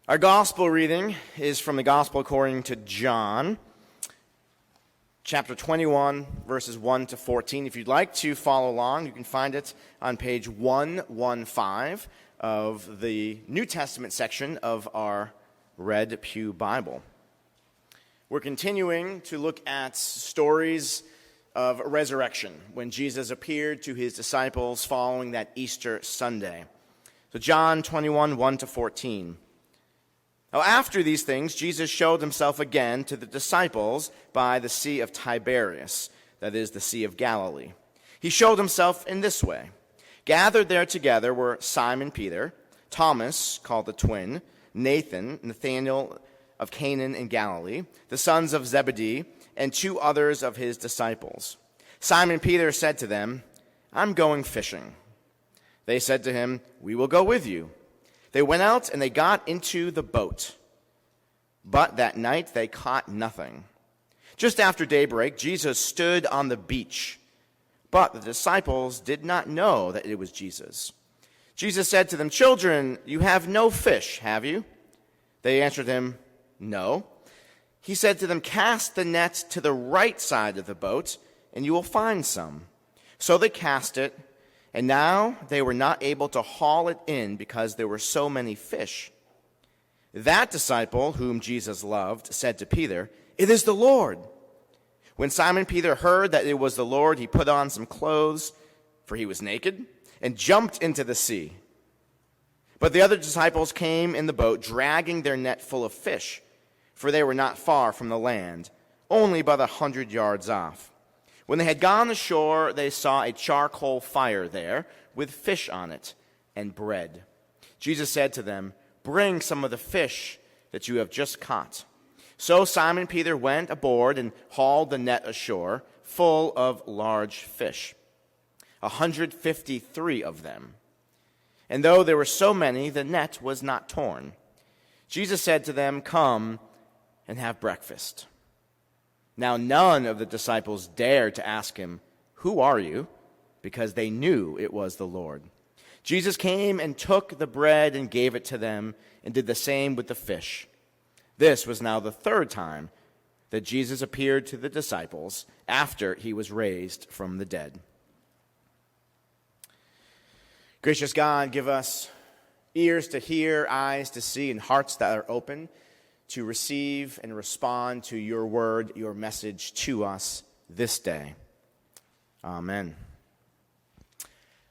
Our gospel reading is from the Gospel according to John, chapter 21, verses 1 to 14. If you'd like to follow along, you can find it on page 115 of the New Testament section of our Red Pew Bible. We're continuing to look at stories of resurrection when Jesus appeared to his disciples following that Easter Sunday. So John 21, 1 to 14. Now, after these things, Jesus showed himself again to the disciples by the Sea of Tiberias, that is, the Sea of Galilee. He showed himself in this way. Gathered there together were Simon Peter, Thomas, called the twin, Nathanael of Canaan in Galilee, the sons of Zebedee, and two others of his disciples. Simon Peter said to them, "I'm going fishing." They said to him, "We will go with you." They went out and they got into the boat. But that night they caught nothing. Just after daybreak, Jesus stood on the beach. But the disciples did not know that it was Jesus. Jesus said to them, "Children, you have no fish, have you?" They answered him, "No." He said to them, "Cast the net to the right side of the boat, and you will find some." So they cast it. And now they were not able to haul it in because there were so many fish. That disciple, whom Jesus loved, said to Peter, "It is the Lord." When Simon Peter heard that it was the Lord, he put on some clothes, for he was naked, and jumped into the sea. But the other disciples came in the boat, dragging their net full of fish, for they were not far from the land, only about 100 yards off. When they had gone ashore, they saw a charcoal fire there with fish on it and bread. Jesus said to them, "Bring some of the fish that you have just caught." So Simon Peter went aboard and hauled the net ashore, full of large fish, 153 of them. And though there were so many, the net was not torn. Jesus said to them, "Come and have breakfast." Now none of the disciples dared to ask him, "Who are you?" because they knew it was the Lord. Jesus came and took the bread and gave it to them, and did the same with the fish. This was now the third time that Jesus appeared to the disciples after he was raised from the dead. Gracious God, give us ears to hear, eyes to see, and hearts that are open to receive and respond to your word, your message to us this day. Amen.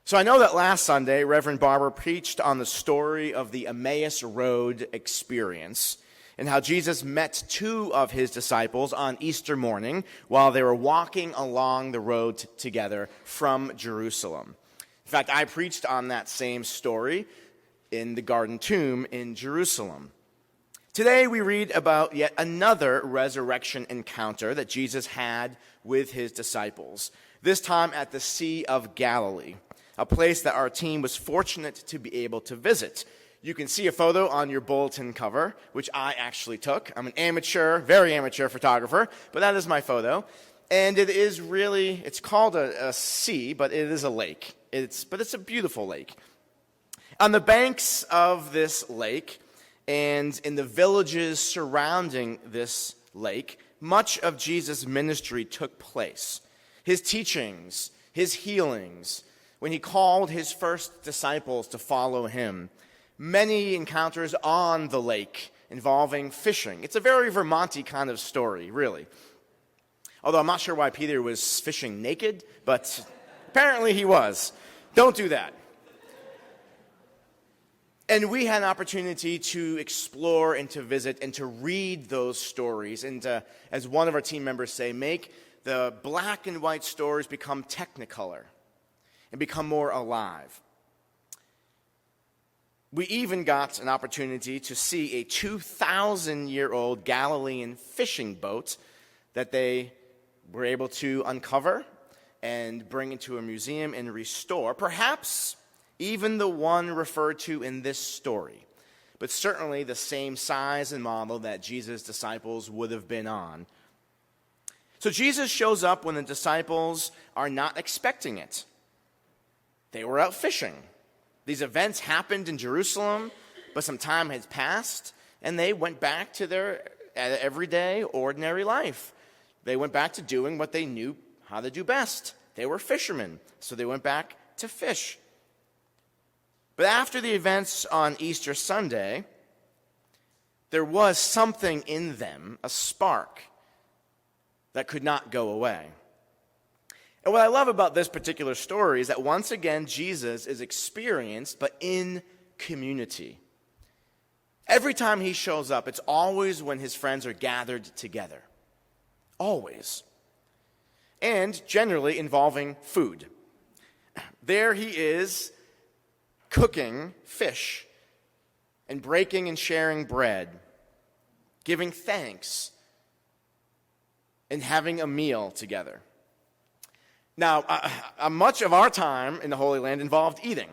So I know that last Sunday, Reverend Barber preached on the story of the Emmaus Road experience and how Jesus met two of his disciples on Easter morning while they were walking along the road together from Jerusalem. In fact, I preached on that same story in the Garden Tomb in Jerusalem. Today we read about yet another resurrection encounter that Jesus had with his disciples, this time at the Sea of Galilee, a place that our team was fortunate to be able to visit. You can see a photo on your bulletin cover, which I actually took. I'm an amateur, very amateur photographer, but that is my photo. And it is really, it's called a sea, but it is a lake. But it's a beautiful lake. On the banks of this lake, and in the villages surrounding this lake, much of Jesus' ministry took place. His teachings, his healings, when he called his first disciples to follow him. Many encounters on the lake involving fishing. It's a very Vermont-y kind of story, really. Although I'm not sure why Peter was fishing naked, but apparently he was. Don't do that. And we had an opportunity to explore and to visit and to read those stories and to, as one of our team members say, make the black and white stories become technicolor and become more alive. We even got an opportunity to see a 2,000-year-old Galilean fishing boat that they were able to uncover and bring into a museum and restore. Perhaps even the one referred to in this story, but certainly the same size and model that Jesus' disciples would have been on. So Jesus shows up when the disciples are not expecting it. They were out fishing. These events happened in Jerusalem, but some time has passed. and they went back to their everyday, ordinary life. They went back to doing what they knew how to do best. They were fishermen, so they went back to fish. But after the events on Easter Sunday, there was something in them, a spark, that could not go away. And what I love about this particular story is that once again, Jesus is experienced, but in community. Every time he shows up, it's always when his friends are gathered together. Always. And generally involving food. There he is cooking fish and breaking and sharing bread, giving thanks, and having a meal together. Now, much of our time in the Holy Land involved eating.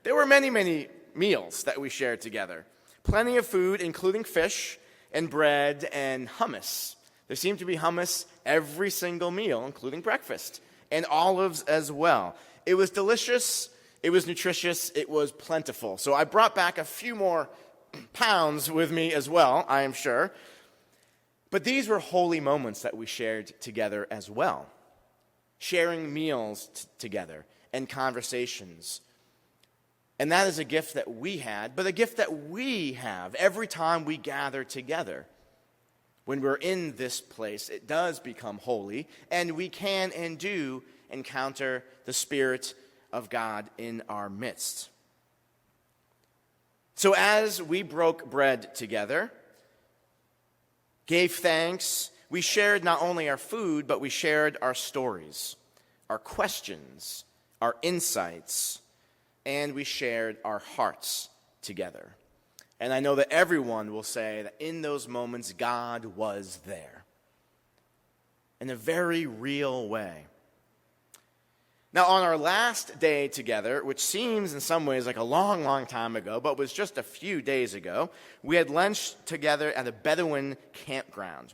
There were many, many meals that we shared together. Plenty of food, including fish and bread and hummus. There seemed to be hummus every single meal, including breakfast, and olives as well. It was delicious, it was nutritious, it was plentiful. So I brought back a few more pounds with me as well, I am sure. But these were holy moments that we shared together as well. Sharing meals together and conversations. And that is a gift that we had, but a gift that we have every time we gather together. When we're in this place, it does become holy, and we can and do encounter the Spirit of God in our midst. So as we broke bread together, gave thanks, we shared not only our food, but we shared our stories, our questions, our insights, and we shared our hearts together. And I know that everyone will say that in those moments, God was there in a very real way. Now, on our last day together, which seems in some ways like a long, long time ago, but was just a few days ago, we had lunch together at a Bedouin campground.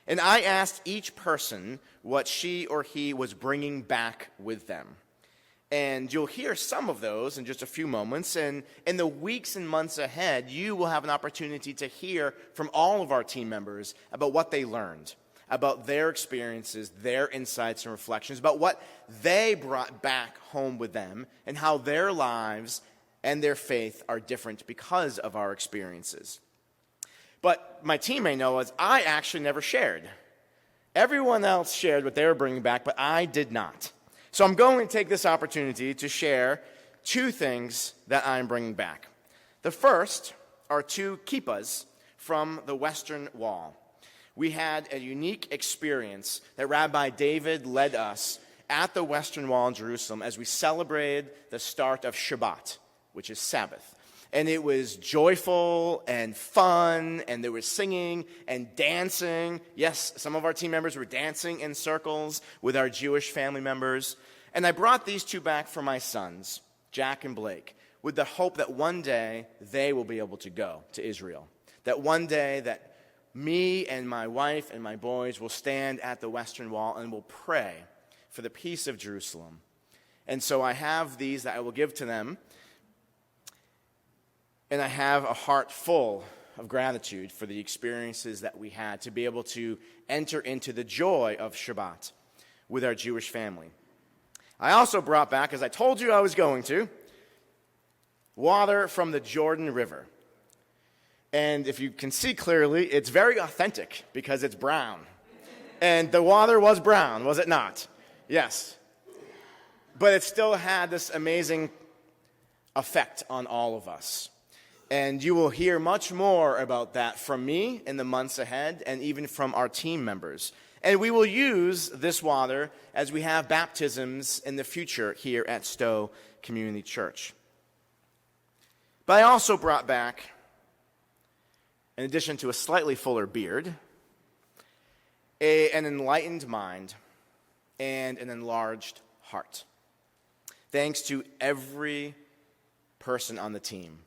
And I asked each person what she or he was bringing back with them. And you'll hear some of those in just a few moments. And in the weeks and months ahead, you will have an opportunity to hear from all of our team members about what they learned, about their experiences, their insights and reflections, about what they brought back home with them, and how their lives and their faith are different because of our experiences. But my team may know is I actually never shared. Everyone else shared what they were bringing back, but I did not. So I'm going to take this opportunity to share two things that I'm bringing back. The first are two kippas from the Western Wall. We had a unique experience that Rabbi David led us at the Western Wall in Jerusalem as we celebrated the start of Shabbat, which is Sabbath. And it was joyful and fun, and there was singing and dancing. Yes, some of our team members were dancing in circles with our Jewish family members. And I brought these two back for my sons, Jack and Blake, with the hope that one day they will be able to go to Israel. That one day that me and my wife and my boys will stand at the Western Wall and will pray for the peace of Jerusalem. And so I have these that I will give to them. And I have a heart full of gratitude for the experiences that we had to be able to enter into the joy of Shabbat with our Jewish family. I also brought back, as I told you I was going to, water from the Jordan River. And if you can see clearly, it's very authentic because it's brown. And the water was brown, was it not? Yes. But it still had this amazing effect on all of us. And you will hear much more about that from me in the months ahead and even from our team members. And we will use this water as we have baptisms in the future here at Stowe Community Church. But I also brought back, in addition to a slightly fuller beard, an enlightened mind and an enlarged heart. Thanks to every person on the team.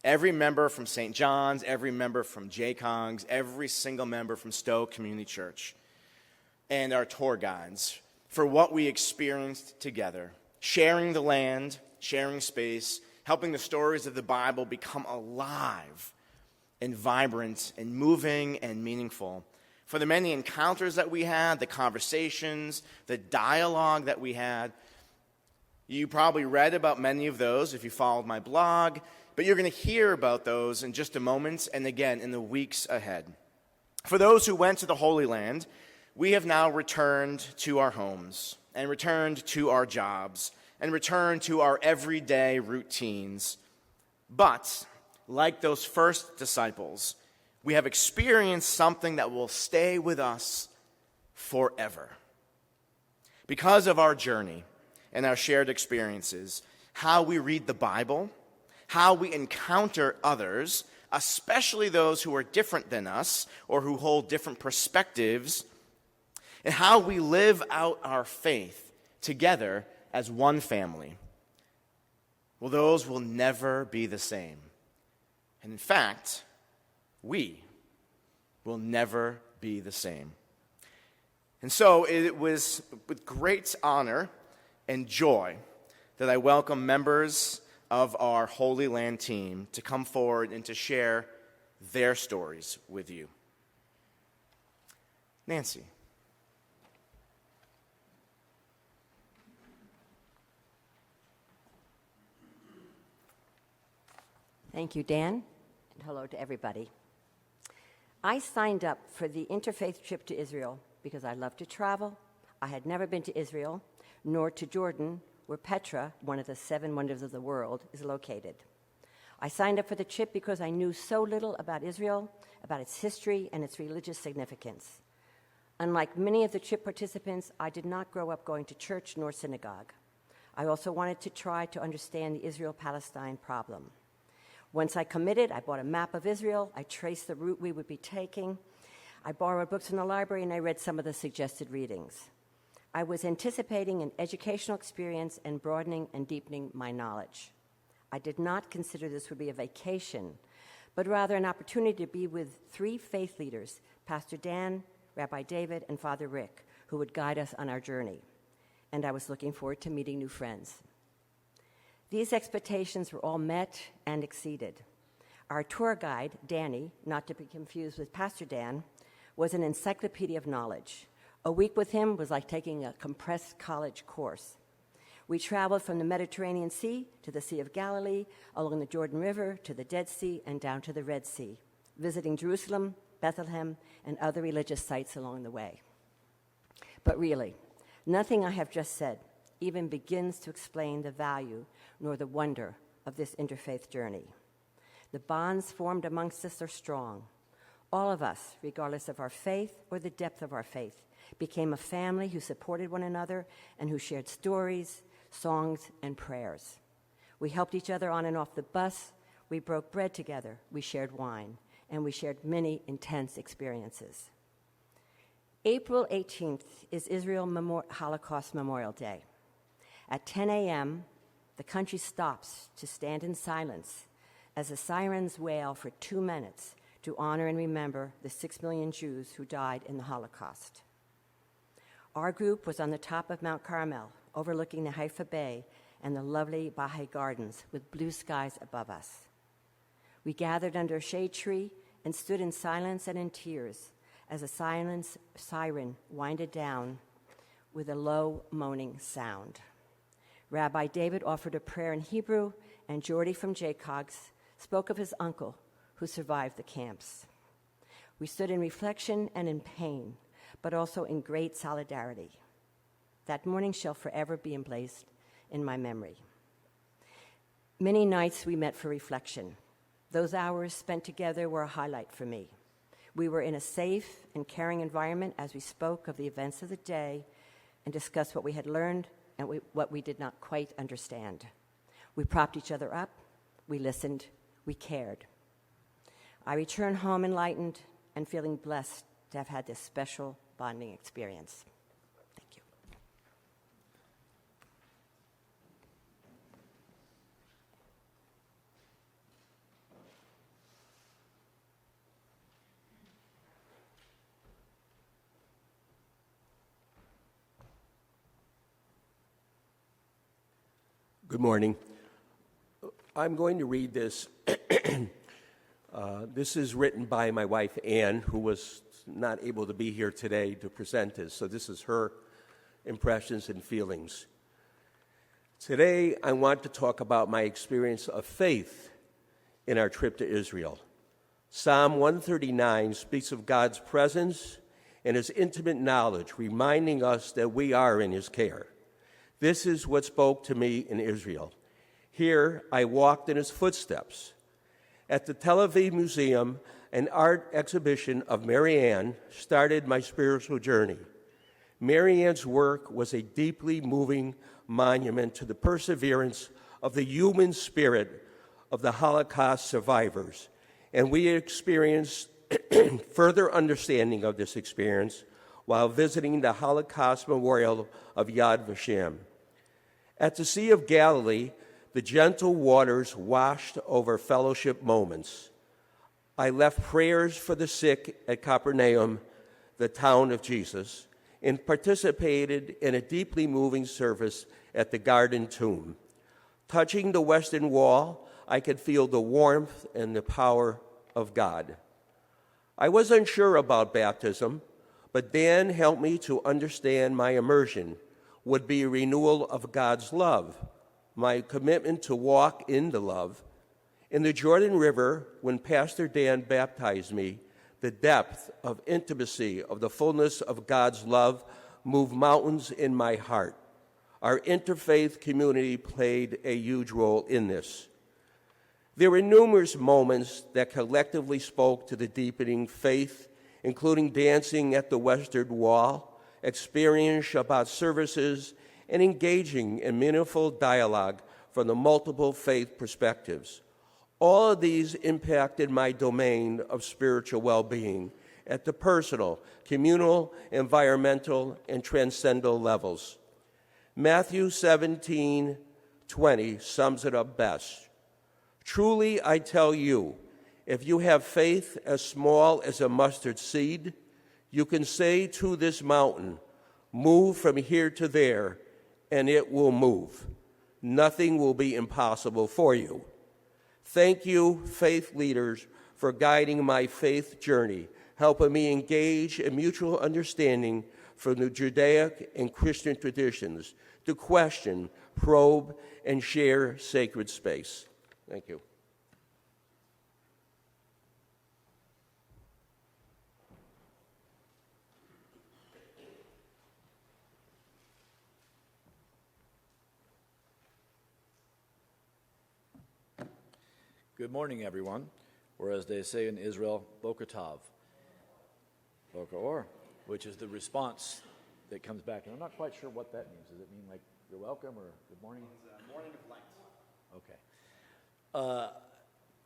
Every member from St. John's, every member from JCOGS, every single member from Stowe Community Church, and our tour guides for what we experienced together, sharing the land, sharing space, helping the stories of the Bible become alive and vibrant and moving and meaningful. For the many encounters that we had, the conversations, the dialogue that we had, you probably read about many of those if you followed my blog, but you're going to hear about those in just a moment and again in the weeks ahead. For those who went to the Holy Land, we have now returned to our homes and returned to our jobs and returned to our everyday routines. But, like those first disciples, we have experienced something that will stay with us forever. Because of our journey and our shared experiences, how we read the Bible, how we encounter others, especially those who are different than us or who hold different perspectives, and how we live out our faith together as one family, well, those will never be the same. And in fact, we will never be the same. And so it was with great honor and joy that I welcome members of our Holy Land team to come forward and to share their stories with you. Nancy. Thank you, Dan, and hello to everybody. I signed up for the interfaith trip to Israel because I love to travel. I had never been to Israel, nor to Jordan, where Petra, one of the 7 wonders of the world, is located. I signed up for the trip because I knew so little about Israel, about its history and its religious significance. Unlike many of the trip participants, I did not grow up going to church nor synagogue. I also wanted to try to understand the Israel-Palestine problem. Once I committed, I bought a map of Israel, I traced the route we would be taking, I borrowed books from the library, and I read some of the suggested readings. I was anticipating an educational experience and broadening and deepening my knowledge. I did not consider this would be a vacation, but rather an opportunity to be with 3 faith leaders, Pastor Dan, Rabbi David, and Father Rick, who would guide us on our journey. And I was looking forward to meeting new friends. These expectations were all met and exceeded. Our tour guide, Danny, not to be confused with Pastor Dan, was an encyclopedia of knowledge. A week with him was like taking a compressed college course. We traveled from the Mediterranean Sea to the Sea of Galilee, along the Jordan River to the Dead Sea, and down to the Red Sea, visiting Jerusalem, Bethlehem, and other religious sites along the way. But really, nothing I have just said even begins to explain the value nor the wonder of this interfaith journey. The bonds formed amongst us are strong. All of us, regardless of our faith or the depth of our faith, became a family who supported one another and who shared stories, songs, and prayers. We helped each other on and off the bus, we broke bread together, we shared wine, and we shared many intense experiences. April 18th is Israel Holocaust Memorial Day. At 10 a.m., the country stops to stand in silence as the sirens wail for 2 minutes to honor and remember the 6 million Jews who died in the Holocaust. Our group was on the top of Mount Carmel, overlooking the Haifa Bay and the lovely Baha'i Gardens with blue skies above us. We gathered under a shade tree and stood in silence and in tears as a siren winded down with a low moaning sound. Rabbi David offered a prayer in Hebrew, and Jordy from JCOGS spoke of his uncle who survived the camps. We stood in reflection and in pain, but also in great solidarity. That morning shall forever be emblazoned in my memory. Many nights we met for reflection. Those hours spent together were a highlight for me. We were in a safe and caring environment as we spoke of the events of the day and discussed what we had learned and what we did not quite understand. We propped each other up, we listened, we cared. I returned home enlightened and feeling blessed to have had this special bonding experience. Thank you. Good morning. I'm going to read this This is written by my wife, Ann, who was not able to be here today to present this. So this is her impressions and feelings. Today, I want to talk about my experience of faith in our trip to Israel. Psalm 139 speaks of God's presence and his intimate knowledge, reminding us that we are in his care. This is what spoke to me in Israel. Here, I walked in his footsteps. At the Tel Aviv Museum, an art exhibition of Mary Ann started my spiritual journey. Mary Ann's work was a deeply moving monument to the perseverance of the human spirit of the Holocaust survivors, and we experienced further understanding of this experience while visiting the Holocaust Memorial of Yad Vashem. At the Sea of Galilee, the gentle waters washed over fellowship moments. I left prayers for the sick at Capernaum, the town of Jesus, and participated in a deeply moving service at the Garden Tomb. Touching the Western Wall, I could feel the warmth and the power of God. I was unsure about baptism, but Dan helped me to understand my immersion would be a renewal of God's love, my commitment to walk in the love. In the Jordan River, when Pastor Dan baptized me, the depth of intimacy of the fullness of God's love moved mountains in my heart. Our interfaith community played a huge role in this. There were numerous moments that collectively spoke to the deepening faith, including dancing at the Western Wall, experience Shabbat services, and engaging in meaningful dialogue from the multiple faith perspectives. All of these impacted my domain of spiritual well-being at the personal, communal, environmental, and transcendental levels. Matthew 17:20 sums it up best. Truly, I tell you, if you have faith as small as a mustard seed, you can say to this mountain, move from here to there, and it will move. Nothing will be impossible for you. Thank you, faith leaders, for guiding my faith journey, helping me engage in mutual understanding from the Judaic and Christian traditions to question, probe, and share sacred space. Thank you. Good morning, everyone, or as they say in Israel, Boker Tov, Boker Or, which is the response that comes back. And I'm not quite sure what that means. Does it mean like you're welcome or good morning? It's morning of Lent. Okay. I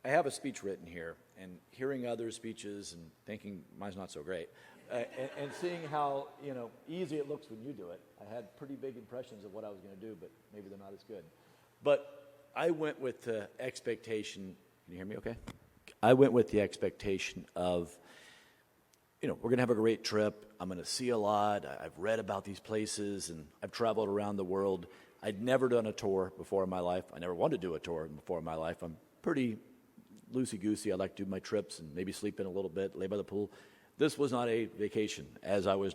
have a speech written here, and hearing other speeches and thinking mine's not so great, and seeing how easy it looks when you do it, I had pretty big impressions of what I was going to do, but maybe they're not as good. But I went with the expectation, can you hear me okay? I went with the expectation of, we're going to have a great trip. I'm going to see a lot. I've read about these places, and I've traveled around the world. I'd never done a tour before in my life. I never wanted to do a tour before in my life. I'm pretty loosey-goosey. I like to do my trips and maybe sleep in a little bit, lay by the pool. This was not a vacation, as I was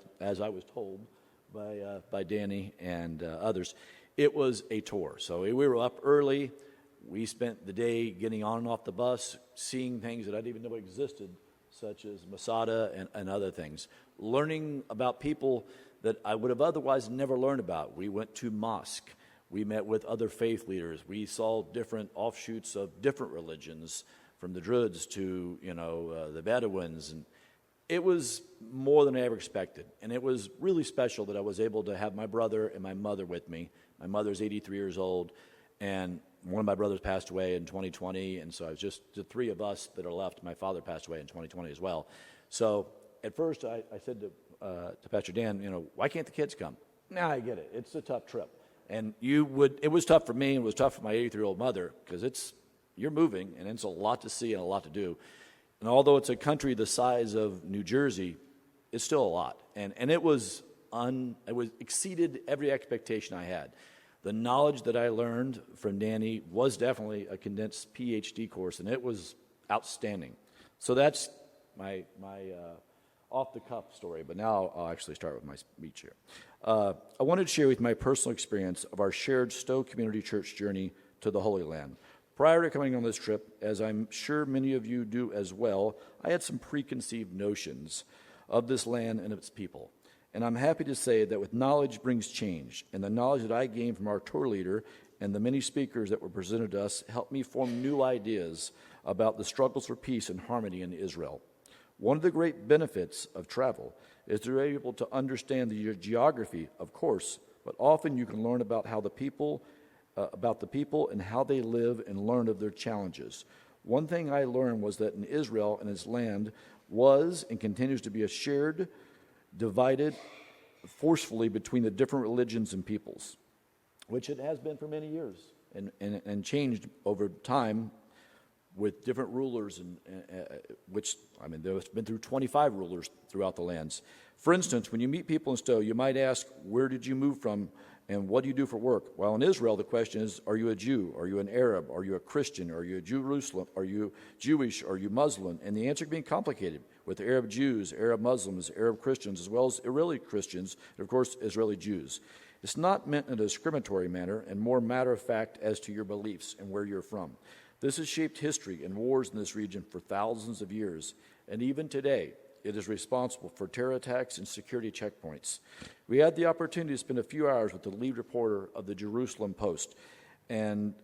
told by Danny and others. It was a tour. So we were up early. We spent the day getting on and off the bus, seeing things that I didn't even know existed, such as Masada and other things. Learning about people that I would have otherwise never learned about. We went to mosque. We met with other faith leaders. We saw different offshoots of different religions, from the Druids to, the Bedouins. And it was more than I ever expected. And it was really special that I was able to have my brother and my mother with me. My mother's 83 years old, and one of my brothers passed away in 2020, and so I was just the three of us that are left. My father passed away in 2020 as well. So at first I said to Pastor Dan, why can't the kids come? Nah, I get it. It's a tough trip. And it was tough for me, and it was tough for my 83-year-old mother, because you're moving, and it's a lot to see and a lot to do. And although it's a country the size of New Jersey, it's still a lot. And it exceeded every expectation I had. The knowledge that I learned from Danny was definitely a condensed PhD course, and it was outstanding. So that's my off-the-cuff story, but now I'll actually start with my speech here. I wanted to share with my personal experience of our shared Stowe Community Church journey to the Holy Land. Prior to coming on this trip, as I'm sure many of you do as well, I had some preconceived notions of this land and its people. And I'm happy to say that with knowledge brings change, and the knowledge that I gained from our tour leader and the many speakers that were presented to us helped me form new ideas about the struggles for peace and harmony in Israel. One of the great benefits of travel is you're able to understand the geography, of course, but often you can learn about how the people and how they live and learn of their challenges. One thing I learned was that in Israel and its land was and continues to be a shared, divided forcefully between the different religions and peoples, which it has been for many years and changed over time with different rulers, there's been through 25 rulers throughout the lands. For instance, when you meet people in Stowe, you might ask, where did you move from and what do you do for work? While in Israel, the question is, are you a Jew? Are you an Arab? Are you a Christian? Are you a Jerusalem? Are you Jewish? Are you Muslim? And the answer can be complicated with Arab Jews, Arab Muslims, Arab Christians, as well as Israeli Christians, and of course, Israeli Jews. It's not meant in a discriminatory manner and more matter of fact as to your beliefs and where you're from. This has shaped history and wars in this region for thousands of years, and even today, it is responsible for terror attacks and security checkpoints. We had the opportunity to spend a few hours with the lead reporter of the Jerusalem Post, and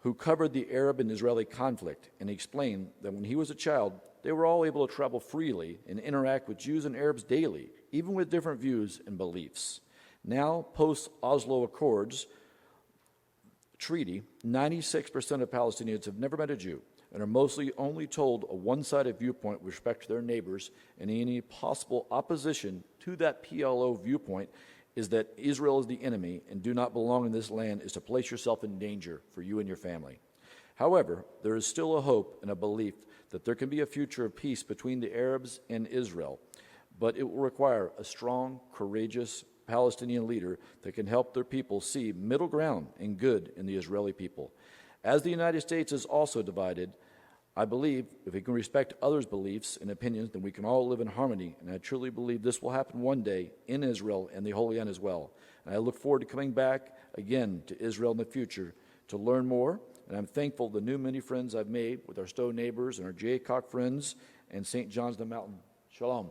who covered the Arab and Israeli conflict, and he explained that when he was a child, they were all able to travel freely and interact with Jews and Arabs daily, even with different views and beliefs. Now, post-Oslo Accords treaty, 96% of Palestinians have never met a Jew and are mostly only told a one-sided viewpoint with respect to their neighbors, and any possible opposition to that PLO viewpoint is that Israel is the enemy and do not belong in this land is to place yourself in danger for you and your family. However, there is still a hope and a belief that there can be a future of peace between the Arabs and Israel, but it will require a strong, courageous Palestinian leader that can help their people see middle ground and good in the Israeli people. As the United States is also divided, I believe if we can respect others' beliefs and opinions, then we can all live in harmony, and I truly believe this will happen one day in Israel and the Holy Land as well. And I look forward to coming back again to Israel in the future to learn more, and I'm thankful for the new many friends I've made with our Stowe neighbors and our Jaycock friends and St. John's the Mountain. Shalom.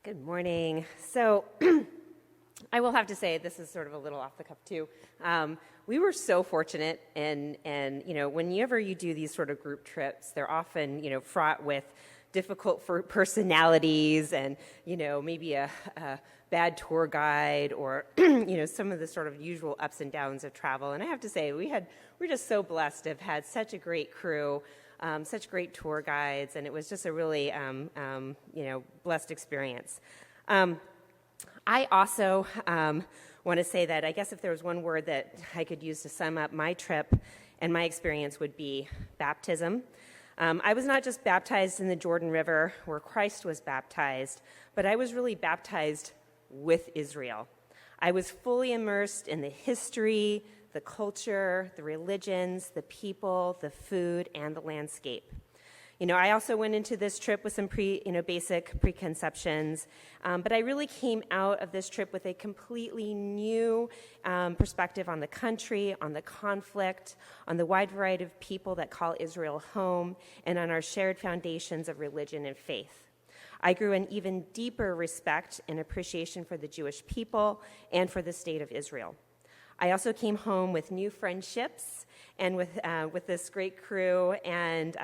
Good morning. So I will have to say this is sort of a little off the cuff too. We were so fortunate, and whenever you do these sort of group trips, they're often fraught with difficult personalities and maybe a bad tour guide or some of the sort of usual ups and downs of travel. And I have to say we're just so blessed to have had such a great crew. Such great tour guides, and it was just a really, blessed experience. I also want to say that I guess if there was one word that I could use to sum up my trip and my experience would be baptism. I was not just baptized in the Jordan River where Christ was baptized, but I was really baptized with Israel. I was fully immersed in the history, the culture, the religions, the people, the food, and the landscape. I also went into this trip with some basic preconceptions, but I really came out of this trip with a completely new perspective on the country, on the conflict, on the wide variety of people that call Israel home, and on our shared foundations of religion and faith. I grew an even deeper respect and appreciation for the Jewish people and for the state of Israel. I also came home with new friendships and with this great crew and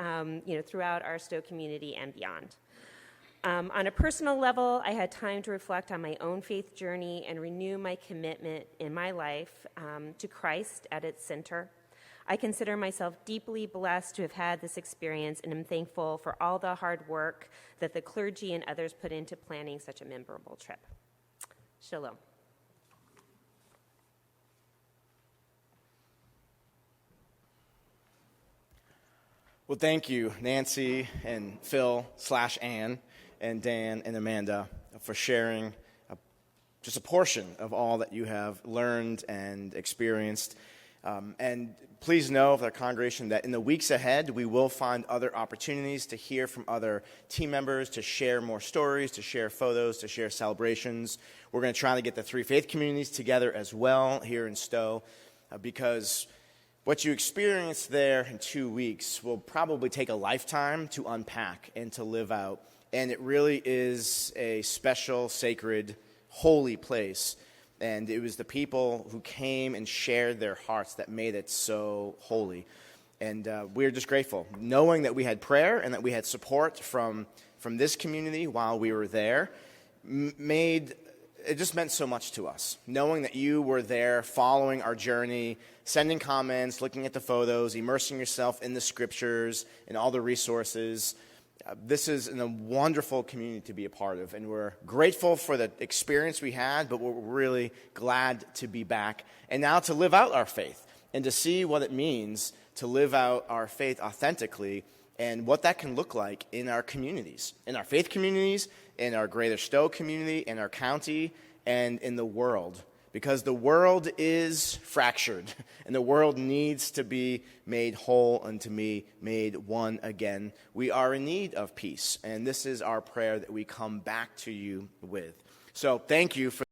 throughout our Stowe community and beyond. On a personal level, I had time to reflect on my own faith journey and renew my commitment in my life to Christ at its center. I consider myself deeply blessed to have had this experience, and am thankful for all the hard work that the clergy and others put into planning such a memorable trip. Shalom. Well, thank you, Nancy and Phil / Ann and Dan and Amanda, for sharing just a portion of all that you have learned and experienced. And please know of our congregation that in the weeks ahead, we will find other opportunities to hear from other team members, to share more stories, to share photos, to share celebrations. We're going to try to get the three faith communities together as well here in Stowe, because what you experience there in 2 weeks will probably take a lifetime to unpack and to live out. And it really is a special, sacred, holy place. And it was the people who came and shared their hearts that made it so holy. And we're just grateful, knowing that we had prayer and that we had support from this community while we were there. It just meant so much to us, knowing that you were there following our journey, sending comments, looking at the photos, immersing yourself in the scriptures and all the resources. This is a wonderful community to be a part of, and we're grateful for the experience we had, but we're really glad to be back and now to live out our faith and to see what it means to live out our faith authentically and what that can look like in our communities, in our faith communities, in our Greater Stowe community, in our county, and in the world. Because the world is fractured, and the world needs to be made whole and to be made one again. We are in need of peace, and this is our prayer that we come back to you with. So thank you for